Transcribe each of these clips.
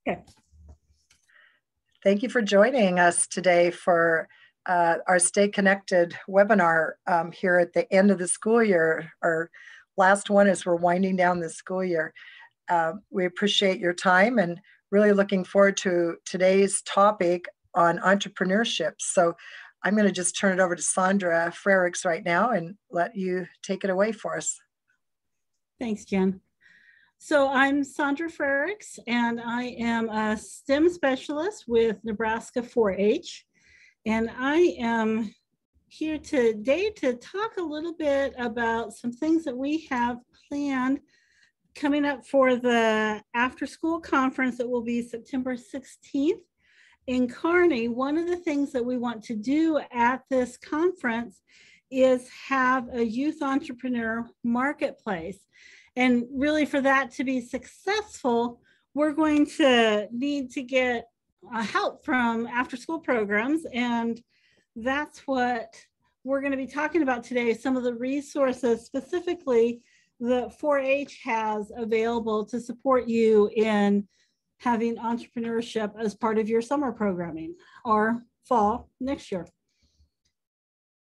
Okay. Thank you for joining us today for our Stay Connected webinar here at the end of the school year. Our last one as we're winding down the school year. We appreciate your time and really looking forward to today's topic on entrepreneurship. So I'm going to just turn it over to Saundra Frerichs right now and let you take it away for us. Thanks, Jen. So I'm Saundra Frerichs, and I am a STEM specialist with Nebraska 4-H. And I am here today to talk a little bit about some things that we have planned coming up for the after-school conference that will be September 16th in Kearney. One of the things that we want to do at this conference is have a youth entrepreneur marketplace. And really for that to be successful, we're going to need to get help from after-school programs. And that's what we're going to be talking about today, some of the resources specifically that 4-H has available to support you in having entrepreneurship as part of your summer programming or fall next year.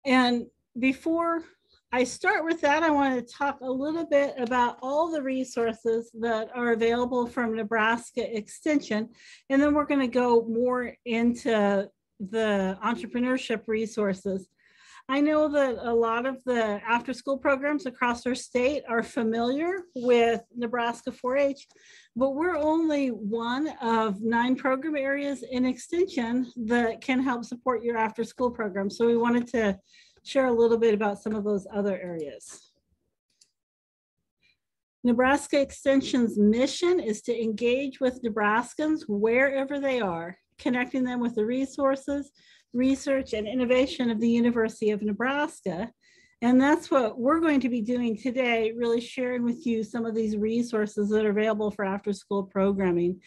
And before I start with that, I want to talk a little bit about all the resources that are available from Nebraska Extension, and then we're going to go more into the entrepreneurship resources. I know that a lot of the after-school programs across our state are familiar with Nebraska 4-H, but we're only one of 9 program areas in Extension that can help support your after-school program. So we wanted to share a little bit about some of those other areas. Nebraska Extension's mission is to engage with Nebraskans wherever they are, connecting them with the resources, research, and innovation of the University of Nebraska. And that's what we're going to be doing today, really sharing with you some of these resources that are available for after-school programming.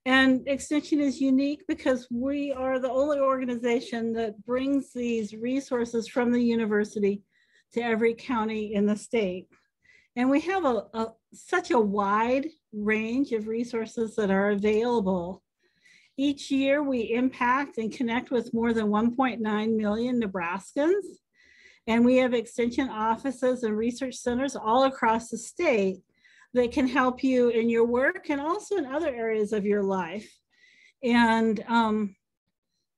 And Extension is unique because we are the only organization that brings these resources from the university to every county in the state. And we have such a wide range of resources that are available. Each year we impact and connect with more than 1.9 million Nebraskans. And we have Extension offices and research centers all across the state that can help you in your work and also in other areas of your life. And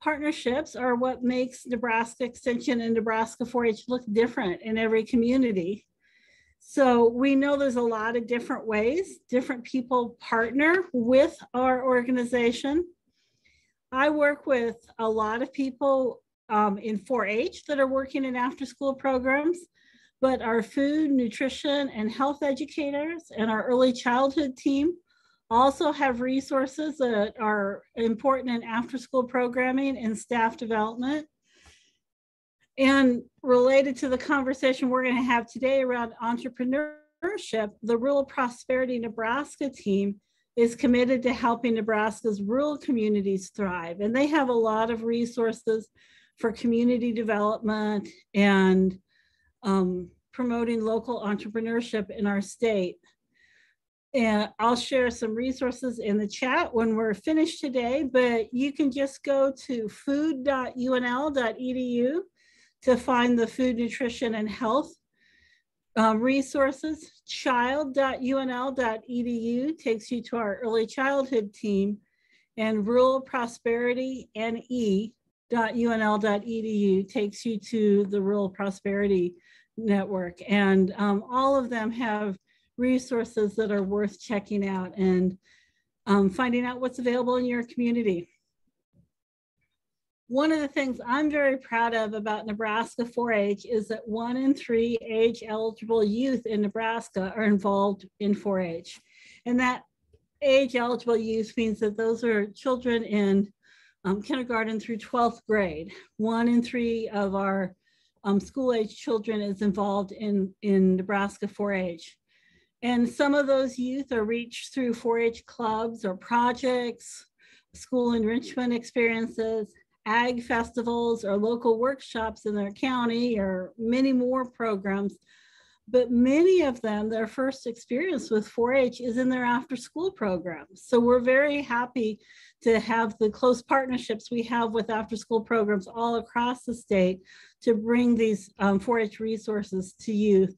partnerships are what makes Nebraska Extension and Nebraska 4-H look different in every community. So we know there's a lot of different ways different people partner with our organization. I work with a lot of people in 4-H that are working in after-school programs, but our food, nutrition, and health educators and our early childhood team also have resources that are important in after-school programming and staff development. And related to the conversation we're going to have today around entrepreneurship, the Rural Prosperity Nebraska team is committed to helping Nebraska's rural communities thrive. And they have a lot of resources for community development and promoting local entrepreneurship in our state. And I'll share some resources in the chat when we're finished today, but you can just go to food.unl.edu to find the food, nutrition, and health resources. Child.unl.edu takes you to our early childhood team, and Rural Prosperity NE.unl.edu takes you to the Rural Prosperity Network. And all of them have resources that are worth checking out and finding out what's available in your community. One of the things I'm very proud of about Nebraska 4-H is that 1 in 3 age-eligible youth in Nebraska are involved in 4-H. And that age-eligible youth means that those are children in kindergarten through 12th grade. 1 in 3 of our school-age children is involved in Nebraska 4-H. And some of those youth are reached through 4-H clubs or projects, school enrichment experiences, ag festivals, or local workshops in their county, or many more programs. but many of them, their first experience with 4-H is in their after-school programs. So we're very happy to have the close partnerships we have with after-school programs all across the state to bring these 4-H resources to youth.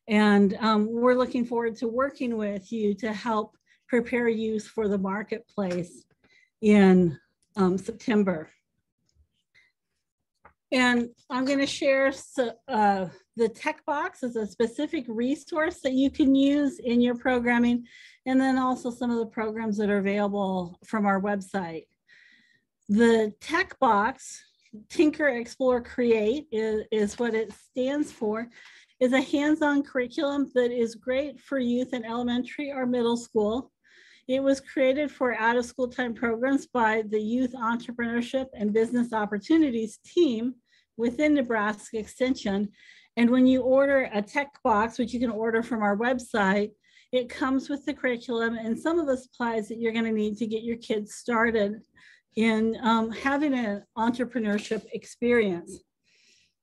And we're looking forward to working with you to help prepare youth for the marketplace in September. And I'm going to share the tech box as a specific resource that you can use in your programming, and then also some of the programs that are available from our website. The tech box, Tinker, Explore, Create is what it stands for, is a hands-on curriculum that is great for youth in elementary or middle school. It was created for out-of-school time programs by the Youth Entrepreneurship and Business Opportunities team within Nebraska Extension. And when you order a tech box, which you can order from our website, it comes with the curriculum and some of the supplies that you're going to need to get your kids started in having an entrepreneurship experience.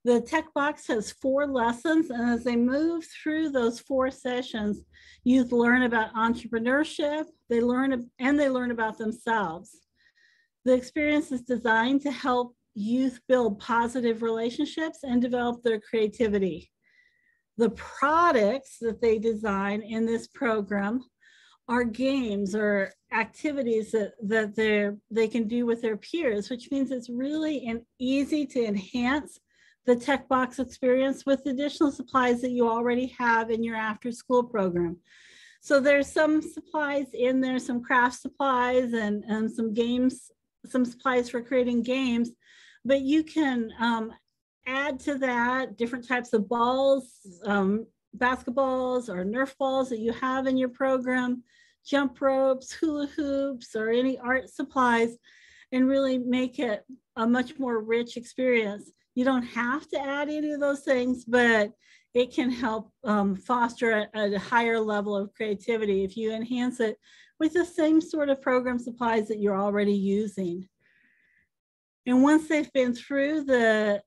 The tech box has 4 lessons, and as they move through those 4 sessions, youth learn about entrepreneurship, they learn about themselves. The experience is designed to help youth build positive relationships and develop their creativity. The products that they design in this program are games or activities that they can do with their peers, which means it's really easy to enhance the tech box experience with additional supplies that you already have in your after school program. So there's some supplies in there, some craft supplies and some games, some supplies for creating games, but you can add to that different types of balls, basketballs or Nerf balls that you have in your program, jump ropes, hula hoops, or any art supplies, and really make it a much more rich experience. You don't have to add any of those things, but it can help foster a higher level of creativity if you enhance it with the same sort of program supplies that you're already using. And once they've been through the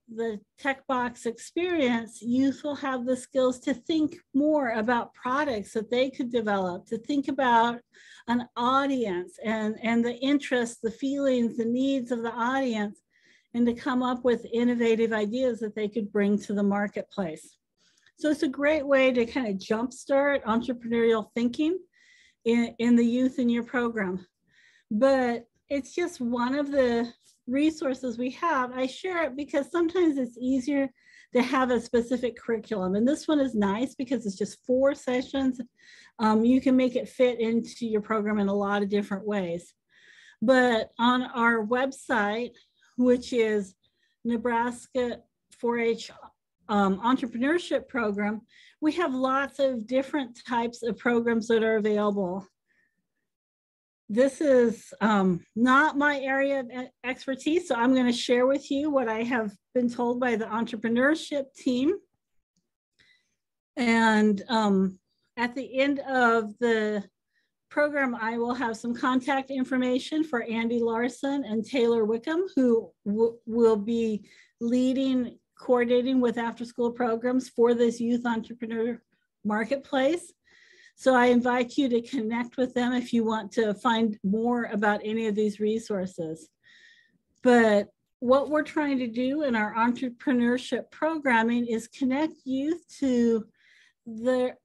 tech box experience, youth will have the skills to think more about products that they could develop, to think about an audience and the interests, the feelings, the needs of the audience, and to come up with innovative ideas that they could bring to the marketplace. So it's a great way to kind of jumpstart entrepreneurial thinking in the youth in your program. But it's just one of the resources we have. I share it because sometimes it's easier to have a specific curriculum. And this one is nice because it's just 4 sessions. You can make it fit into your program in a lot of different ways. But on our website, which is Nebraska 4-H Entrepreneurship Program, we have lots of different types of programs that are available. This is not my area of expertise, so I'm going to share with you what I have been told by the entrepreneurship team. And at the end of the program, I will have some contact information for Andy Larson and Taylor Wickham, who will be leading, coordinating with after-school programs for this youth entrepreneur marketplace. So I invite you to connect with them if you want to find more about any of these resources. But what we're trying to do in our entrepreneurship programming is connect youth to the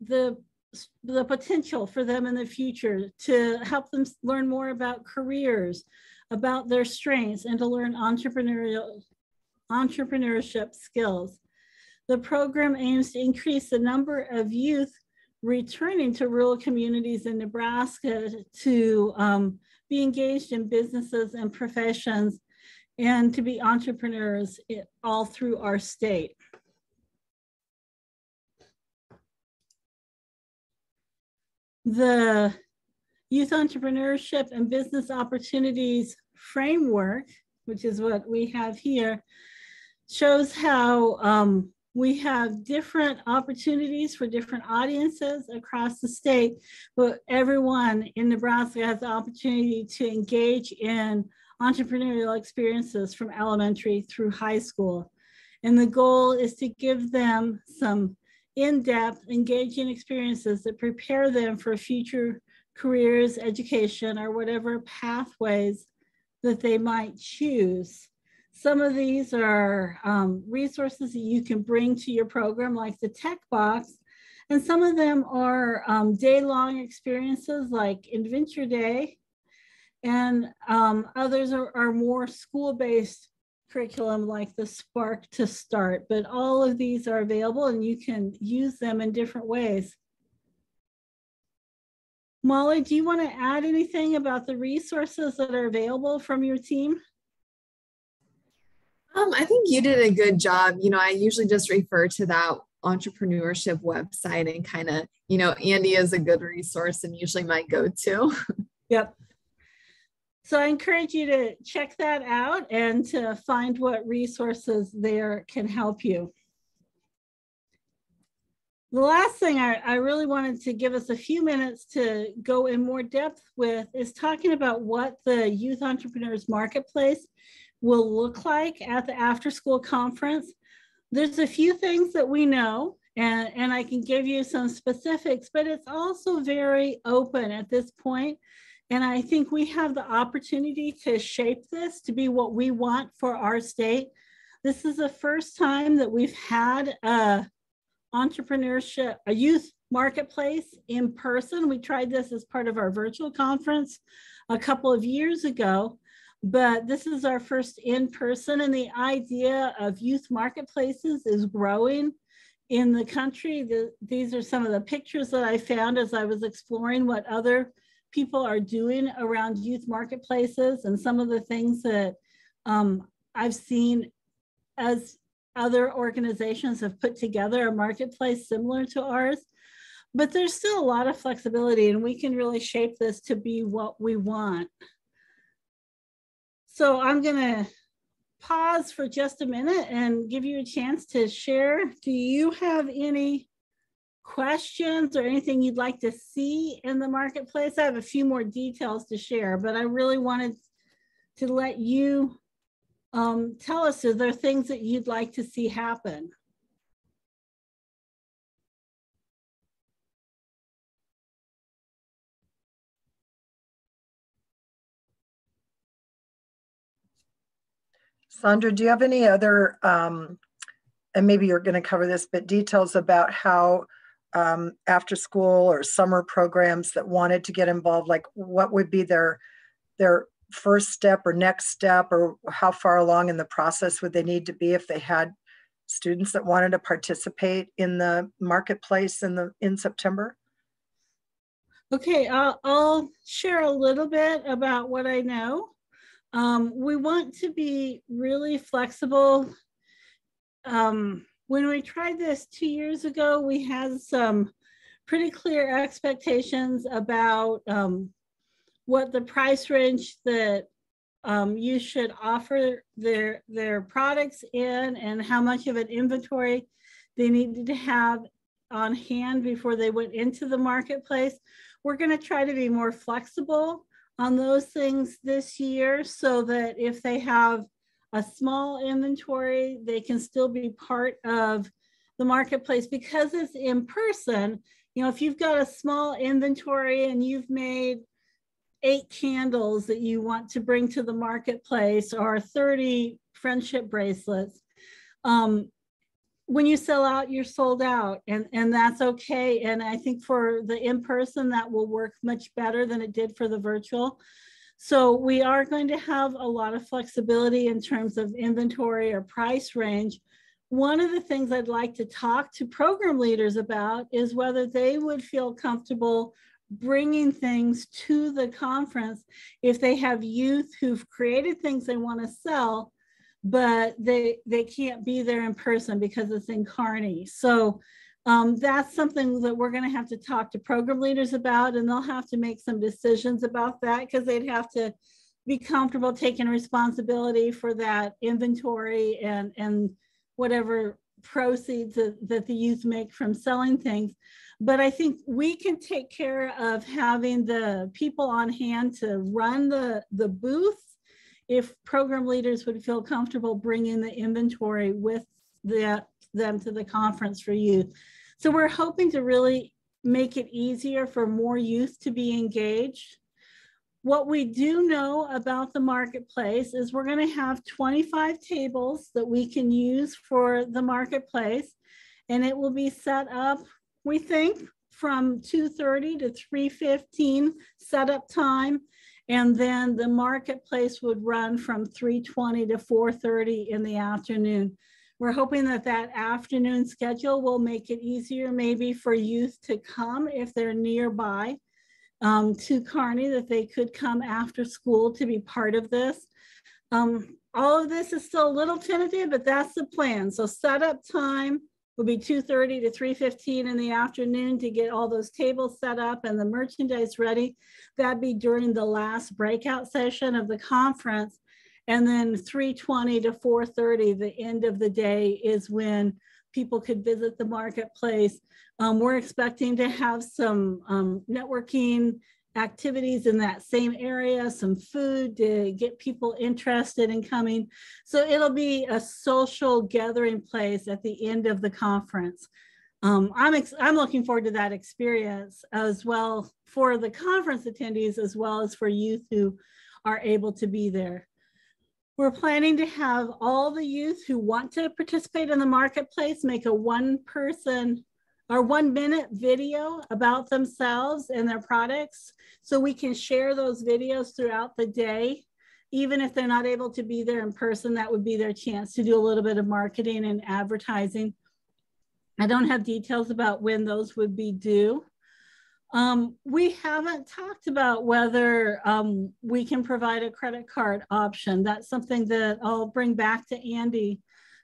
potential for them in the future, to help them learn more about careers, about their strengths, and to learn entrepreneurship skills. The program aims to increase the number of youth returning to rural communities in Nebraska to be engaged in businesses and professions and to be entrepreneurs all through our state. The Youth Entrepreneurship and Business Opportunities Framework, which is what we have here, shows how we have different opportunities for different audiences across the state, but everyone in Nebraska has the opportunity to engage in entrepreneurial experiences from elementary through high school. And the goal is to give them some in-depth, engaging experiences that prepare them for future careers, education, or whatever pathways that they might choose. Some of these are resources that you can bring to your program, like the tech box, and some of them are day-long experiences like Adventure Day, and others are more school-based curriculum like the Spark to Start, but all of these are available and you can use them in different ways. Molly, do you want to add anything about the resources that are available from your team? I think you did a good job. I usually just refer to that entrepreneurship website and kind of, Andy is a good resource and usually my go-to. Yep. So I encourage you to check that out and to find what resources there can help you. The last thing I really wanted to give us a few minutes to go in more depth with is talking about what the Youth Entrepreneurs Marketplace will look like at the Afterschool Conference. There's a few things that we know, and I can give you some specifics, but it's also very open at this point. And I think we have the opportunity to shape this to be what we want for our state. This is the first time that we've had a youth marketplace in person. We tried this as part of our virtual conference a couple of years ago, but this is our first in person, and the idea of youth marketplaces is growing in the country. These are some of the pictures that I found as I was exploring what other people are doing around youth marketplaces, and some of the things that I've seen as other organizations have put together a marketplace similar to ours. But there's still a lot of flexibility, and we can really shape this to be what we want. So I'm going to pause for just a minute and give you a chance to share. Do you have any questions or anything you'd like to see in the marketplace? I have a few more details to share, but I really wanted to let you tell us, are there things that you'd like to see happen? Saundra, do you have any other, and maybe you're going to cover this, but details about how after school or summer programs that wanted to get involved, like what would be their first step or next step, or how far along in the process would they need to be if they had students that wanted to participate in the marketplace in September? Okay, I'll share a little bit about what I know. We want to be really flexible. When we tried this 2 years ago, we had some pretty clear expectations about what the price range that you should offer their products in, and how much of an inventory they needed to have on hand before they went into the marketplace. We're going to try to be more flexible on those things this year, so that if they have a small inventory, they can still be part of the marketplace. Because it's in person, if you've got a small inventory and you've made 8 candles that you want to bring to the marketplace, or 30 friendship bracelets, when you sell out, you're sold out, and that's okay. And I think for the in-person, that will work much better than it did for the virtual. So we are going to have a lot of flexibility in terms of inventory or price range. One of the things I'd like to talk to program leaders about is whether they would feel comfortable bringing things to the conference if they have youth who've created things they want to sell, but they can't be there in person because it's in Kearney. So that's something that we're going to have to talk to program leaders about, and they'll have to make some decisions about that, because they'd have to be comfortable taking responsibility for that inventory and whatever proceeds that the youth make from selling things. But I think we can take care of having the people on hand to run the booth if program leaders would feel comfortable bringing the inventory with them to the conference for youth. So we're hoping to really make it easier for more youth to be engaged. What we do know about the marketplace is we're going to have 25 tables that we can use for the marketplace, and it will be set up, we think, from 2:30 to 3:15 setup time, and then the marketplace would run from 3:20 to 4:30 in the afternoon. We're hoping that that afternoon schedule will make it easier maybe for youth to come if they're nearby to Kearney, that they could come after school to be part of this. All of this is still a little tentative, but that's the plan. So setup time will be 2:30 to 3:15 in the afternoon to get all those tables set up and the merchandise ready. That'd be during the last breakout session of the conference. And then 3:20 to 4:30, the end of the day, is when people could visit the marketplace. We're expecting to have some networking activities in that same area, some food to get people interested in coming. So it'll be a social gathering place at the end of the conference. I'm looking forward to that experience as well for the conference attendees, as well as for youth who are able to be there. We're planning to have all the youth who want to participate in the marketplace make a 1-person or 1-minute video about themselves and their products, so we can share those videos throughout the day. Even if they're not able to be there in person, that would be their chance to do a little bit of marketing and advertising. I don't have details about when those would be due. We haven't talked about whether we can provide a credit card option. That's something that I'll bring back to Andy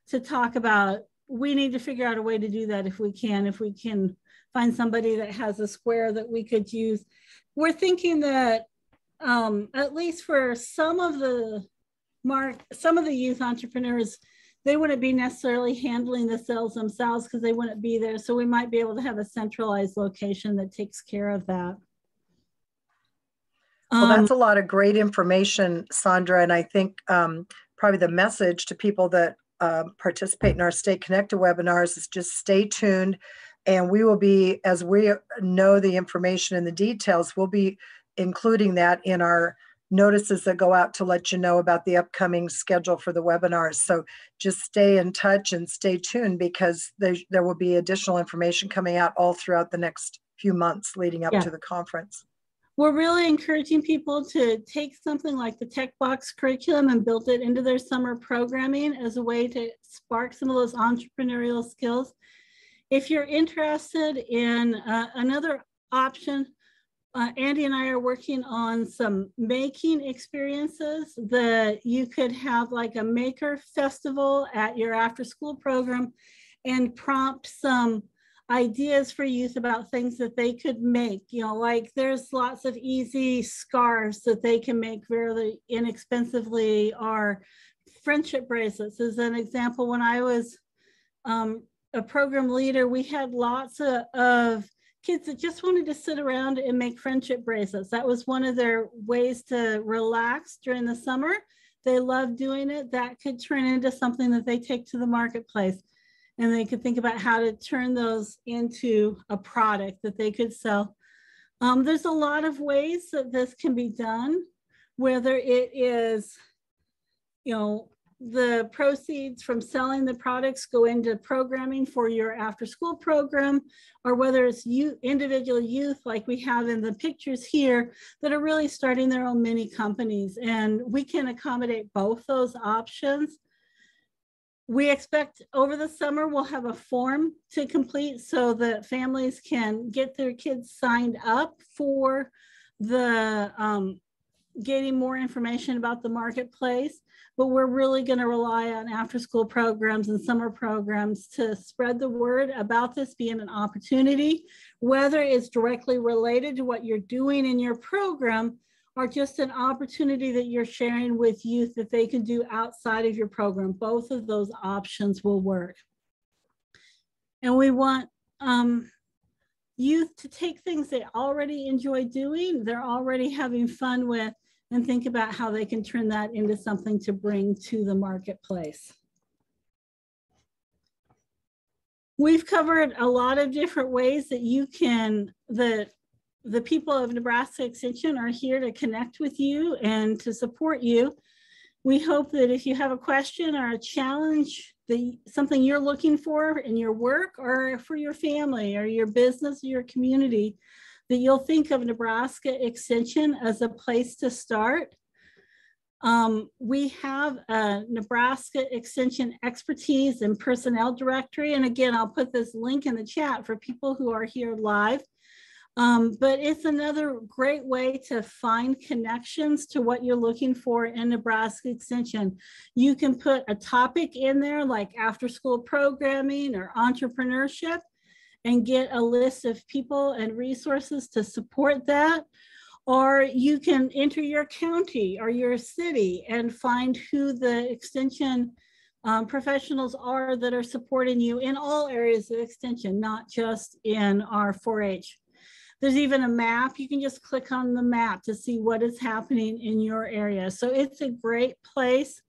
to talk about. We need to figure out a way to do that if we can find somebody that has a Square that we could use. We're thinking that at least for some of the youth entrepreneurs, they wouldn't be necessarily handling the sales themselves because they wouldn't be there. So we might be able to have a centralized location that takes care of that. Well, that's a lot of great information, Saundra. And I think probably the message to people that participate in our Stay Connected webinars is just stay tuned. And we will be, as we know the information and the details, we'll be including that in our notices that go out to let you know about the upcoming schedule for the webinars. So just stay in touch and stay tuned, because there will be additional information coming out all throughout the next few months leading up to the conference. We're really encouraging people to take something like the Tech Box curriculum and build it into their summer programming as a way to spark some of those entrepreneurial skills. If you're interested in another option, Andy and I are working on some making experiences that you could have, like a maker festival at your after school program, and prompt some ideas for youth about things that they could make. You know, like there's lots of easy scarves that they can make very inexpensively, or friendship bracelets. As an example, when I was a program leader, we had lots of kids that just wanted to sit around and make friendship bracelets. That was one of their ways to relax during the summer. They loved doing it. That could turn into something that they take to the marketplace, and they could think about how to turn those into a product that they could sell. There's a lot of ways that this can be done, whether it is, you know, the proceeds from selling the products go into programming for your after school program, or whether it's individual youth like we have in the pictures here that are really starting their own mini companies. And we can accommodate both those options. We expect over the summer we'll have a form to complete so that families can get their kids signed up for the getting more information about the marketplace. But we're really going to rely on after school programs and summer programs to spread the word about this being an opportunity, whether it's directly related to what you're doing in your program, or just an opportunity that you're sharing with youth that they can do outside of your program. Both of those options will work. And we want youth to take things they already enjoy doing, they're already having fun with, and think about how they can turn that into something to bring to the marketplace. We've covered a lot of different ways that you can, the people of Nebraska Extension are here to connect with you and to support you. We hope that if you have a question or a challenge, something you're looking for in your work or for your family or your business or your community, that you'll think of Nebraska Extension as a place to start. We have a Nebraska Extension expertise and personnel directory. And again, I'll put this link in the chat for people who are here live. But it's another great way to find connections to what you're looking for in Nebraska Extension. You can put a topic in there like after school programming or entrepreneurship and get a list of people and resources to support that. Or you can enter your county or your city and find who the extension professionals are that are supporting you in all areas of extension, not just in our 4-H. There's even a map. You can just click on the map to see what is happening in your area. So it's a great place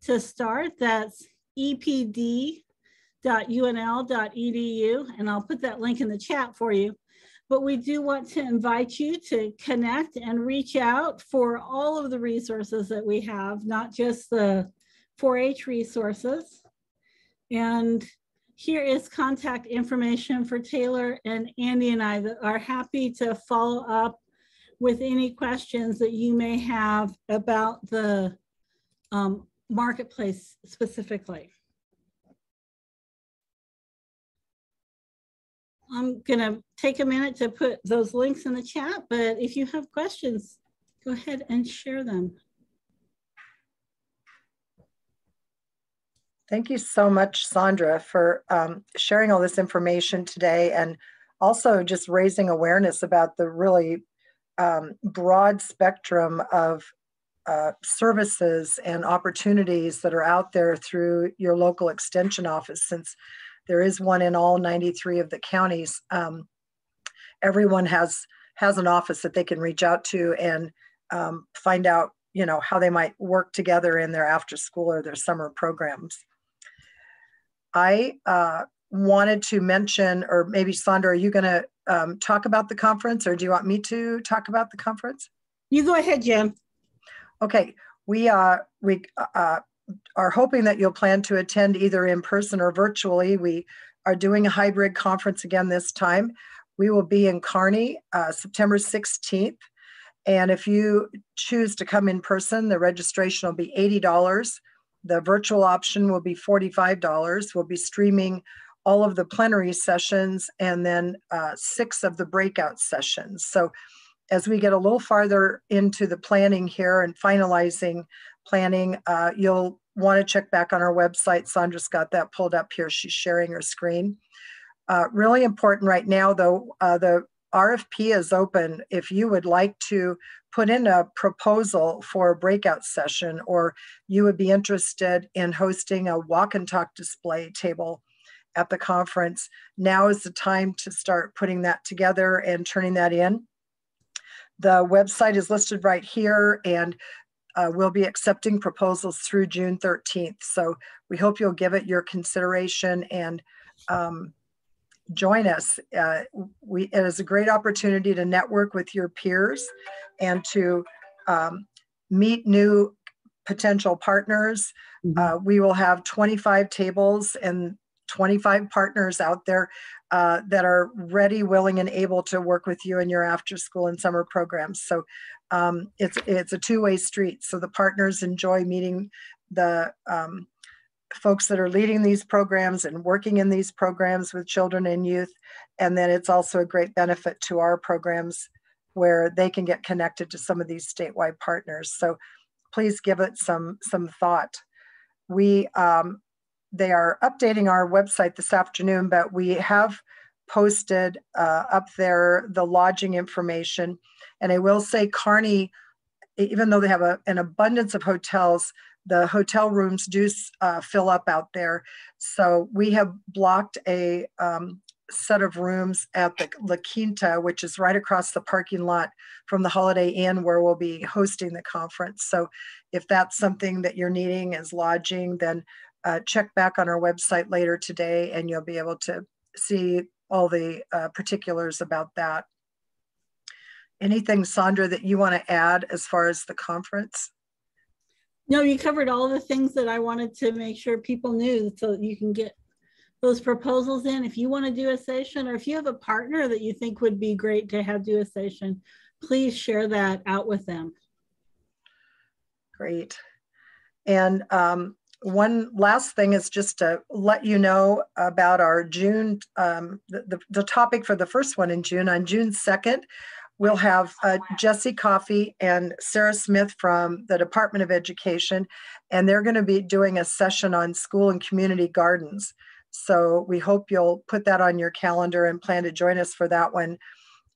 to start. That's epd.unl.edu, and I'll put that link in the chat for you. But we do want to invite you to connect and reach out for all of the resources that we have, not just the 4-H resources. And here is contact information for Taylor and Andy and I that are happy to follow up with any questions that you may have about the marketplace specifically. I'm going to take a minute to put those links in the chat, but if you have questions, go ahead and share them. Thank you so much, Saundra, for sharing all this information today and also just raising awareness about the really broad spectrum of services and opportunities that are out there through your local extension office. Since there is one in all 93 of the counties, everyone has an office that they can reach out to and find out, how they might work together in their after school or their summer programs. I wanted to mention, or maybe Saundra, are you going to talk about the conference, or do you want me to talk about the conference? You go ahead, Jen. Okay, we are hoping that you'll plan to attend either in person or virtually. We are doing a hybrid conference again this time. We will be in Kearney, September 16th. And if you choose to come in person, the registration will be $80. The virtual option will be $45. We'll be streaming all of the plenary sessions and then 6 of the breakout sessions. So as we get a little farther into the planning here and finalizing planning, you'll want to check back on our website. Saundra's got that pulled up here. She's sharing her screen. Really important right now, though, the RFP is open. If you would like to put in a proposal for a breakout session, or you would be interested in hosting a walk and talk display table at the conference, now is the time to start putting that together and turning that in. The website is listed right here, and we'll be accepting proposals through June 13th. So we hope you'll give it your consideration and join us. It is a great opportunity to network with your peers and to meet new potential partners. We will have 25 tables and 25 partners out there that are ready, willing, and able to work with you in your after school and summer programs. So it's a two-way street. So the partners enjoy meeting the folks that are leading these programs and working in these programs with children and youth. And then it's also a great benefit to our programs where they can get connected to some of these statewide partners. So please give it some thought. They are updating our website this afternoon, but we have posted up there the lodging information. And I will say Kearney, even though they have an abundance of hotels, the hotel rooms do fill up out there. So we have blocked a set of rooms at the La Quinta, which is right across the parking lot from the Holiday Inn where we'll be hosting the conference. So if that's something that you're needing as lodging, then check back on our website later today and you'll be able to see all the particulars about that. Anything, Saundra, that you want to add as far as the conference? No, you covered all the things that I wanted to make sure people knew, so you can get those proposals in. If you want to do a session, or if you have a partner that you think would be great to have do a session, please share that out with them. Great. And one last thing is just to let you know about our June, the topic for the first one in June. On June 2nd, we'll have Jessie Coffey and Sarah Smith from the Department of Education, and they're going to be doing a session on school and community gardens. So we hope you'll put that on your calendar and plan to join us for that one.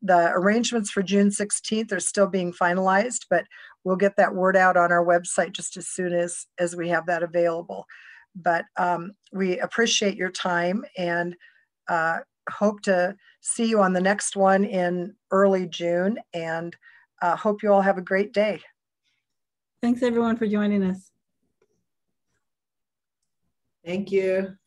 The arrangements for June 16th are still being finalized, but we'll get that word out on our website just as soon as we have that available. But we appreciate your time and hope to see you on the next one in early June, and hope you all have a great day. Thanks everyone for joining us. Thank you.